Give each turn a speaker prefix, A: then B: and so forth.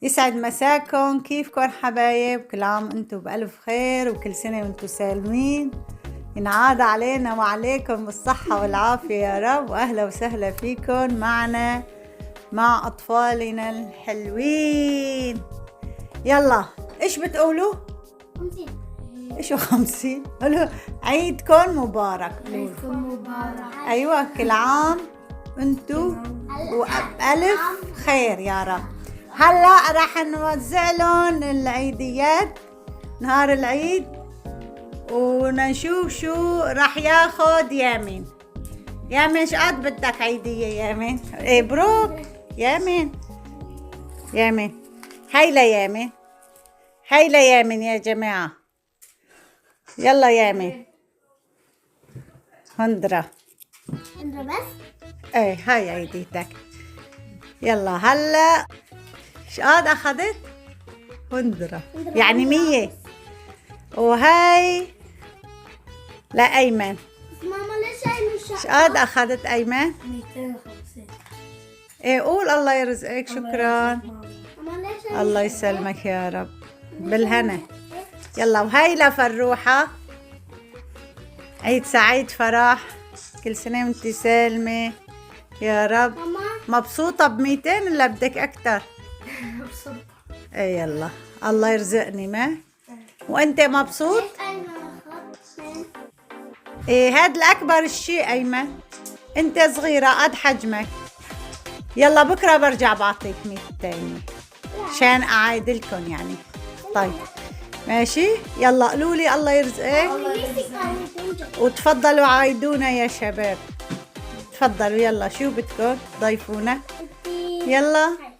A: يسعد مساكم. كيفكم حبايب؟ كل عام انتم بألف خير وكل سنة وانتم سالمين. ينعاد علينا وعليكم بالصحة والعافية يا رب، وأهلا وسهلا فيكم معنا مع أطفالنا الحلوين. يلا إيش بتقولوا؟
B: 50.
A: إيشو 50؟ قولوا عيدكم مبارك.
B: عيدكم مبارك.
A: أيوة، كل عام انتم وبألف خير يا رب. هلا راح نوزع لهم العيديات نهار العيد، ونشوف شو راح ياخد يامين. يامين شقد بدك عيدية يامين؟ ايه بروك يامين. يامين هاي ليامين، هاي ليامين يا جماعة. يلا يامين. هندرة
B: بس
A: ايه هاي عيديتك. يلا هلا شقد اخذت؟ هندرة يعني 100. وهاي لأيمن.
B: ماما ليش هاي مش
A: شقد أخذت أيمن؟
B: 250.
A: إيه قول الله يرزقك. شكرا.
B: ماما ليش هاي
A: الله يسلمك يا رب بالهنا. يلا وهاي لفروحة. عيد سعيد فرح، كل سنة وانتي سالمة يا رب.
B: ماما
A: مبسوطة ب200 ولا بدك أكتر؟
B: مبسوطة.
A: إيه يلا الله يرزقني. ما وانت مبسوط؟
B: ليش أيمن أخذت؟
A: ايه هاد الأكبر الشيء أيمن، انت صغيرة قد حجمك. يلا بكرة برجع بعطيك 100 تاني عشان أعايدلكن يعني. طيب ماشي، يلا قولولي الله يرزقك وتفضلوا عايدونا يا شباب. تفضلوا يلا، شو بدكم ضيفونا؟ يلا